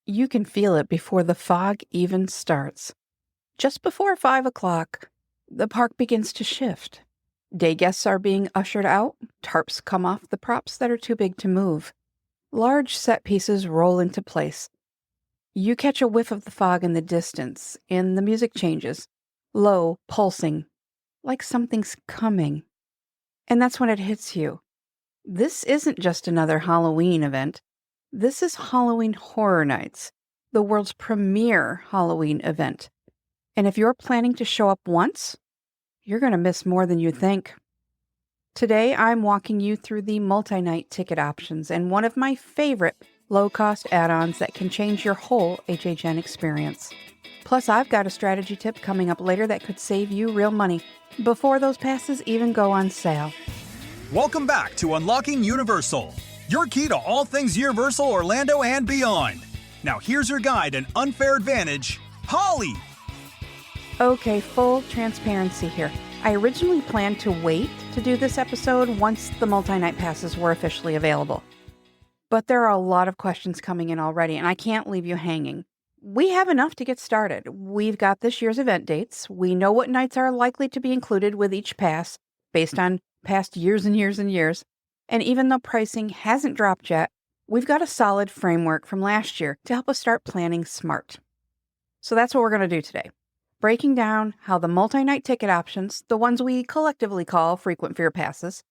You can feel it before the fog even starts. Just before 5 o'clock, the park begins to shift. Day guests are being ushered out, tarps come off the props that are too big to move. Large set pieces roll into place. You catch a whiff of the fog in the distance, and the music changes, low, pulsing, like something's coming. And that's when it hits you. This isn't just another Halloween event. This is Halloween Horror Nights, the world's premier Halloween event. And if you're planning to show up once, you're going to miss more than you think. Today, I'm walking you through the multi-night ticket options and one of my favorite low-cost add-ons that can change your whole HHN experience. Plus, I've got a strategy tip coming up later that could save you real money before those passes even go on sale. Welcome back to Unlocking Universal, your key to all things Universal Orlando and beyond. Now here's your guide and unfair advantage, Holly. Okay, full transparency here. I originally planned to wait to do this episode once the multi-night passes were officially available. But there are a lot of questions coming in already, and I can't leave you hanging. We have enough to get started. We've got this year's event dates. We know what nights are likely to be included with each pass based on past years and years and years. And even though pricing hasn't dropped yet, we've got a solid framework from last year to help us start planning smart. So that's what we're going to do today. Breaking down how the multi-night ticket options, the ones we collectively call frequent fear passes,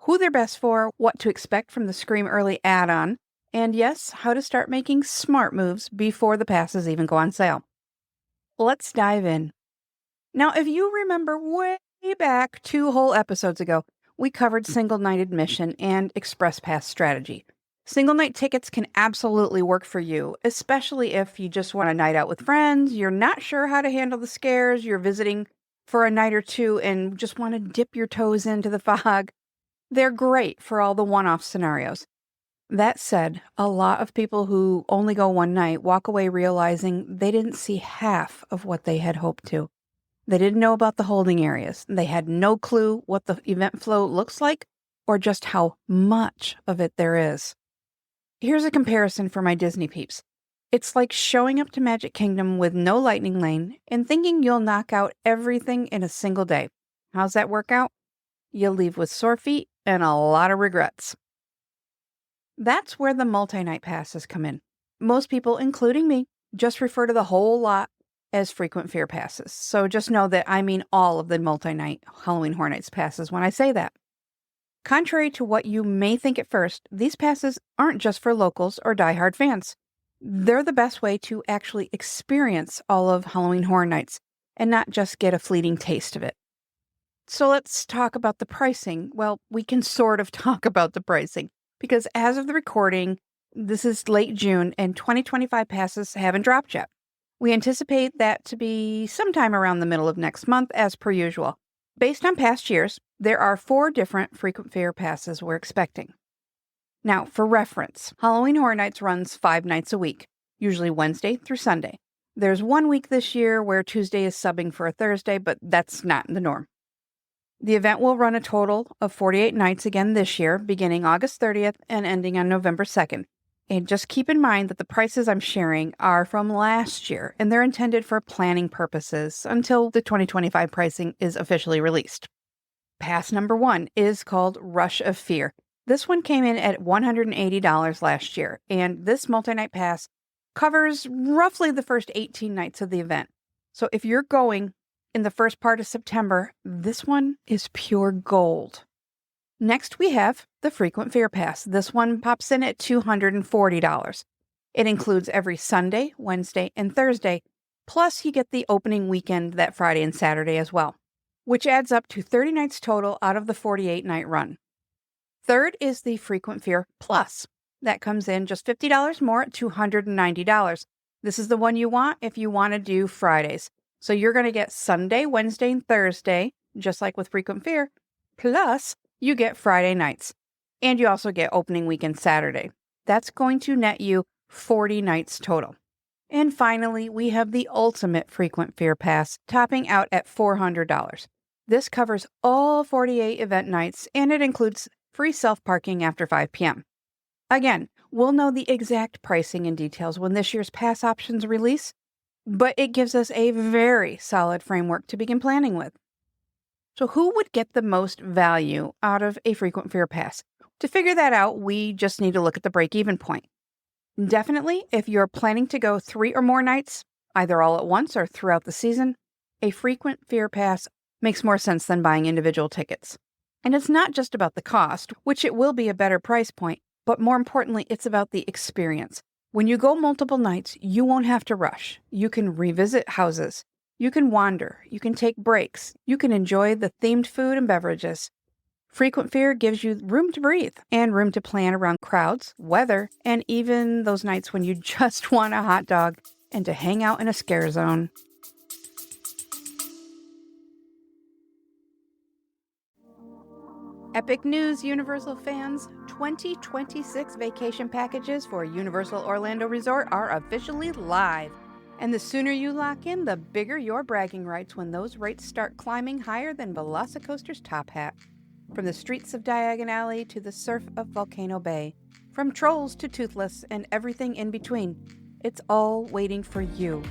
who they're best for, what to expect from the Scream Early add-on, and yes, how to start making smart moves before the passes even go on sale. Let's dive in. Now, if you remember way back 2 whole episodes ago, we covered single night admission and express pass strategy. Single night tickets can absolutely work for you, especially if you just want a night out with friends, you're not sure how to handle the scares, you're visiting for a night or two and just want to dip your toes into the fog. They're great for all the one-off scenarios. That said, a lot of people who only go one night walk away realizing they didn't see half of what they had hoped to. They didn't know about the holding areas. They had no clue what the event flow looks like or just how much of it there is. Here's a comparison for my Disney peeps. It's like showing up to Magic Kingdom with no lightning lane and thinking you'll knock out everything in a single day. How's that work out? You'll leave with sore feet and a lot of regrets. That's where the multi-night passes come in. Most people, including me, just refer to the whole lot as frequent fear passes. So just know that I mean all of the multi-night Halloween Horror Nights passes when I say that. Contrary to what you may think at first, these passes aren't just for locals or diehard fans. They're the best way to actually experience all of Halloween Horror Nights and not just get a fleeting taste of it. So let's talk about the pricing. Well, we can sort of talk about the pricing because as of the recording, this is late June and 2025 passes haven't dropped yet. We anticipate that to be sometime around the middle of next month as per usual. Based on past years, there are 4 different frequent fear passes we're expecting. Now, for reference, Halloween Horror Nights runs 5 nights a week, usually Wednesday through Sunday. There's 1 week this year where Tuesday is subbing for a Thursday, but that's not the norm. The event will run a total of 48 nights again this year, beginning August 30th and ending on November 2nd. And just keep in mind that the prices I'm sharing are from last year, and they're intended for planning purposes until the 2025 pricing is officially released. Pass number 1 is called Rush of Fear. This one came in at $180 last year, and this multi-night pass covers roughly the first 18 nights of the event. So if you're going in the first part of September, this one is pure gold. Next, we have the Frequent Fear Pass. This one pops in at $240. It includes every Sunday, Wednesday, and Thursday, plus you get the opening weekend that Friday and Saturday as well, which adds up to 30 nights total out of the 48-night run. Third is the Frequent Fear Plus. That comes in just $50 more at $290. This is the one you want if you want to do Fridays. So you're going to get Sunday, Wednesday, and Thursday, just like with Frequent Fear, plus you get Friday nights. And you also get opening weekend Saturday. That's going to net you 40 nights total. And finally, we have the Ultimate Frequent Fear Pass, topping out at $400. This covers all 48 event nights, and it includes free self-parking after 5 p.m. Again, We'll know the exact pricing and details when this year's pass options release, but it gives us a very solid framework to begin planning with. So who would get the most value out of a frequent fare pass? To figure that out, we just need to look at the break-even point. Definitely, if you're planning to go 3 or more nights, either all at once or throughout the season, a frequent fare pass makes more sense than buying individual tickets. And it's not just about the cost, which it will be a better price point, but more importantly, it's about the experience. When you go multiple nights, you won't have to rush. You can revisit houses. You can wander. You can take breaks. You can enjoy the themed food and beverages. Frequent fare gives you room to breathe and room to plan around crowds, weather, and even those nights when you just want a hot dog and to hang out in a scare zone. Epic news, Universal fans! 2026 vacation packages for Universal Orlando Resort are officially live. And the sooner you lock in, the bigger your bragging rights when those rates start climbing higher than Velocicoaster's top hat. From the streets of Diagon Alley to the surf of Volcano Bay, from Trolls to Toothless and everything in between, it's all waiting for you.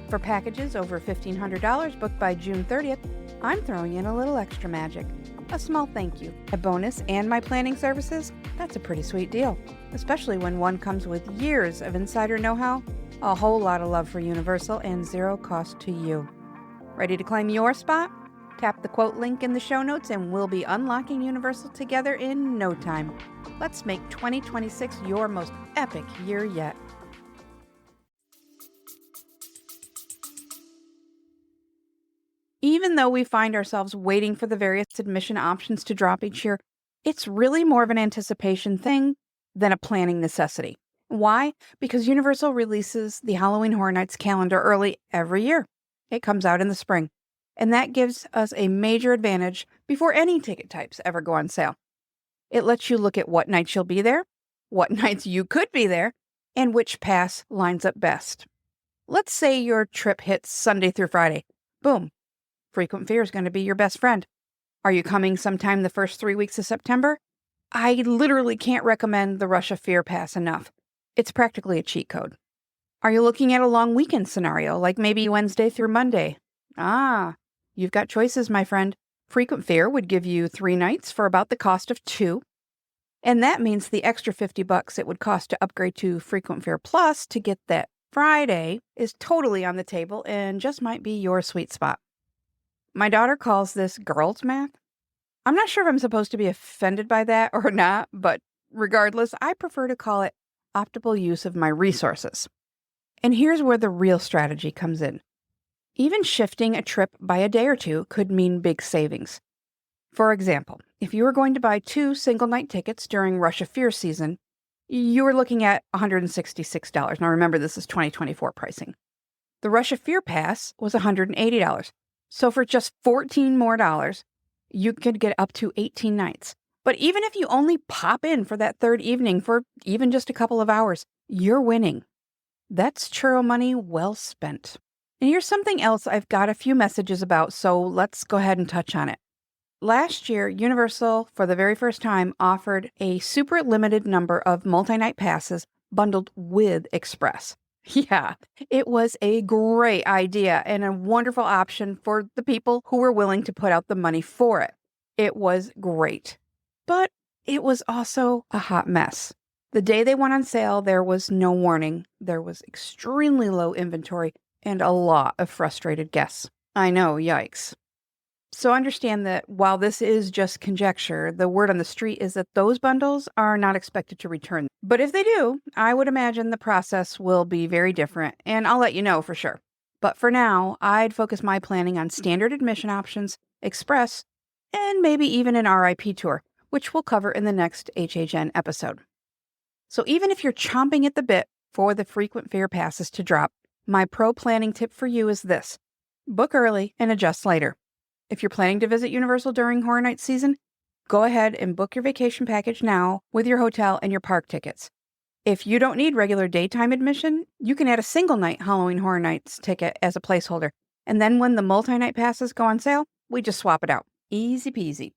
For packages over $1,500 booked by June 30th, I'm throwing in a little extra magic. A small thank you, a bonus, and my planning services. That's a pretty sweet deal, especially when one comes with years of insider know-how, a whole lot of love for Universal, and zero cost to you. Ready to claim your spot? Tap the quote link in the show notes and we'll be unlocking Universal together in no time. Let's make 2026 your most epic year yet. Even though we find ourselves waiting for the various admission options to drop each year, it's really more of an anticipation thing than a planning necessity. Why? Because Universal releases the Halloween Horror Nights calendar early every year. It comes out in the spring, and that gives us a major advantage before any ticket types ever go on sale. It lets you look at what nights you'll be there, what nights you could be there, and which pass lines up best. Let's say your trip hits Sunday through Friday. Boom. Frequent fare is going to be your best friend. Are you coming sometime the first 3 weeks of September? I literally can't recommend the Russia Fare Pass enough. It's practically a cheat code. Are you looking at a long weekend scenario, like maybe Wednesday through Monday? You've got choices, my friend. Frequent fare would give you 3 nights for about the cost of 2. And that means the extra $50 it would cost to upgrade to Frequent Fare Plus to get that Friday is totally on the table and just might be your sweet spot. My daughter calls this girls' math. I'm not sure if I'm supposed to be offended by that or not, but regardless, I prefer to call it optimal use of my resources. And here's where the real strategy comes in. Even shifting a trip by a day or two could mean big savings. For example, if you were going to buy 2 single-night tickets during Russia Fare season, you were looking at $166. Now remember, this is 2024 pricing. The Russia Fare Pass was $180. So for just $14 more, you could get up to 18 nights. But even if you only pop in for that third evening for even just a couple of hours, you're winning. That's churro money well spent. And here's something else I've got a few messages about, so let's go ahead and touch on it. Last year, Universal, for the very first time, offered a super limited number of multi-night passes bundled with Express. Yeah, it was a great idea and a wonderful option for the people who were willing to put out the money for it. It was great. But it was also a hot mess. The day they went on sale, there was no warning. There was extremely low inventory and a lot of frustrated guests. I know, yikes. So understand that while this is just conjecture, the word on the street is that those bundles are not expected to return. But if they do, I would imagine the process will be very different, and I'll let you know for sure. But for now, I'd focus my planning on standard admission options, Express, and maybe even an RIP tour, which we'll cover in the next HHN episode. So even if you're chomping at the bit for the frequent fare passes to drop, my pro planning tip for you is this: book early and adjust later. If you're planning to visit Universal during Horror Nights season, go ahead and book your vacation package now with your hotel and your park tickets. If you don't need regular daytime admission, you can add a single night Halloween Horror Nights ticket as a placeholder. And then when the multi-night passes go on sale, we just swap it out. Easy peasy.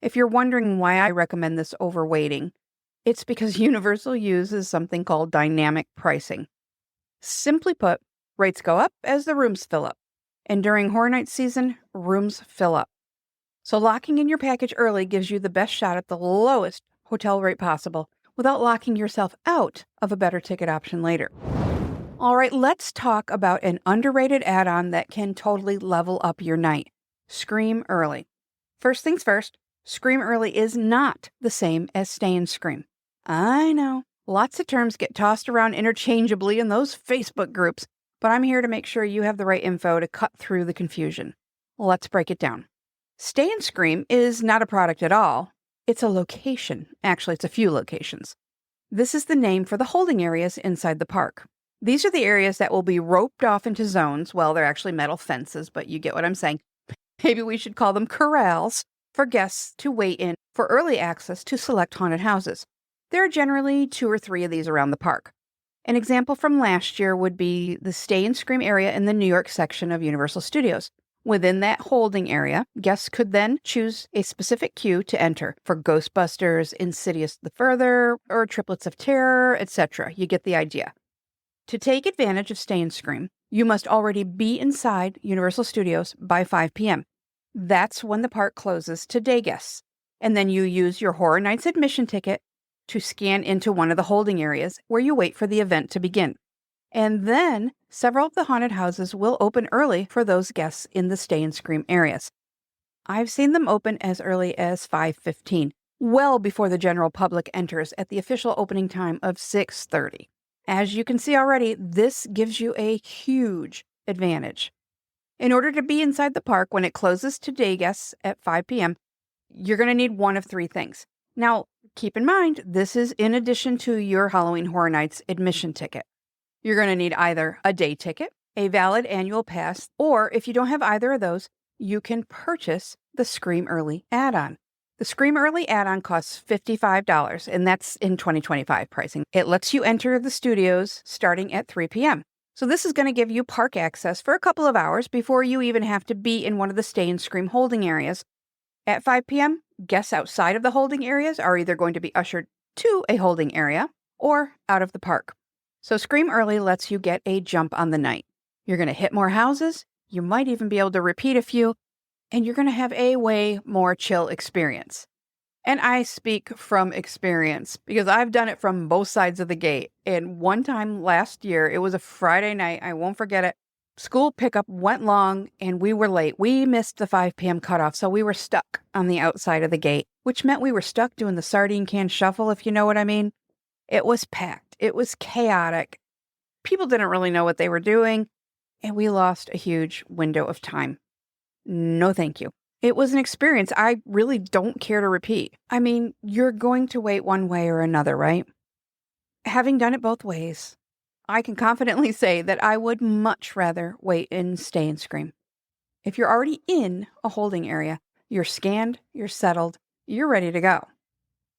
If you're wondering why I recommend this over waiting, It's because Universal uses something called dynamic pricing. Simply put, rates go up as the rooms fill up. And during Horror Nights season, rooms fill up. So locking in your package early gives you the best shot at the lowest hotel rate possible without locking yourself out of a better ticket option later. All right, let's talk about an underrated add-on that can totally level up your night. Scream Early. First things first, Scream Early is not the same as Stay and Scream. I know, lots of terms get tossed around interchangeably in those Facebook groups, but I'm here to make sure you have the right info to cut through the confusion. Let's break it down. Stay and Scream is not a product at all. It's a location. Actually, it's a few locations. This is the name for the holding areas inside the park. These are the areas that will be roped off into zones. Well, they're actually metal fences, but you get what I'm saying. Maybe we should call them corrals for guests to wait in for early access to select haunted houses. There are generally 2 or 3 of these around the park. An example from last year would be the Stay and Scream area in the New York section of Universal Studios. Within that holding area, guests could then choose a specific queue to enter for Ghostbusters, Insidious the Further, or Triplets of Terror, etc. You get the idea. To take advantage of Stay and Scream, you must already be inside Universal Studios by 5 p.m. That's when the park closes to day guests. And then you use your Horror Nights admission ticket to scan into one of the holding areas where you wait for the event to begin. And then several of the haunted houses will open early for those guests in the Stay and Scream areas. I've seen them open as early as 5:15, well before the general public enters at the official opening time of 6:30. As you can see already, this gives you a huge advantage. In order to be inside the park when it closes to day guests at 5 p.m., you're going to need one of 3 things. Now, keep in mind, this is in addition to your Halloween Horror Nights admission ticket. You're going to need either a day ticket, a valid annual pass, or if you don't have either of those, you can purchase the Scream Early add-on. The Scream Early add-on costs $55, and that's in 2025 pricing. It lets you enter the studios starting at 3 p.m. So this is going to give you park access for a couple of hours before you even have to be in one of the Stay and Scream holding areas. At 5 p.m., guests outside of the holding areas are either going to be ushered to a holding area or out of the park. So Scream Early lets you get a jump on the night. You're going to hit more houses, you might even be able to repeat a few, and you're going to have a way more chill experience. And I speak from experience because I've done it from both sides of the gate. And one time last year, it was a Friday night, I won't forget it. School pickup went long and we were late. We missed the 5 p.m. cutoff, so we were stuck on the outside of the gate, which meant we were stuck doing the sardine can shuffle, if you know what I mean. It was packed. It was chaotic. People didn't really know what they were doing, and we lost a huge window of time. No, thank you. It was an experience I really don't care to repeat. I mean, you're going to wait one way or another, right? Having done it both ways, I can confidently say that I would much rather wait and Stay and Scream. If you're already in a holding area, you're scanned, you're settled, you're ready to go.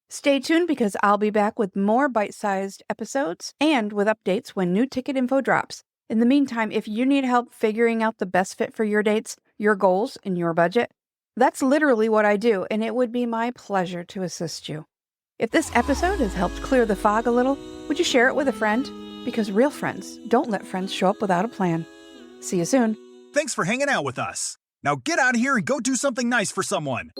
Stay tuned because I'll be back with more bite-sized episodes and with updates when new ticket info drops. In the meantime, if you need help figuring out the best fit for your dates, your goals, and your budget, that's literally what I do, and it would be my pleasure to assist you. If this episode has helped clear the fog a little, would you share it with a friend? Because real friends don't let friends show up without a plan. See you soon. Thanks for hanging out with us. Now get out of here and go do something nice for someone.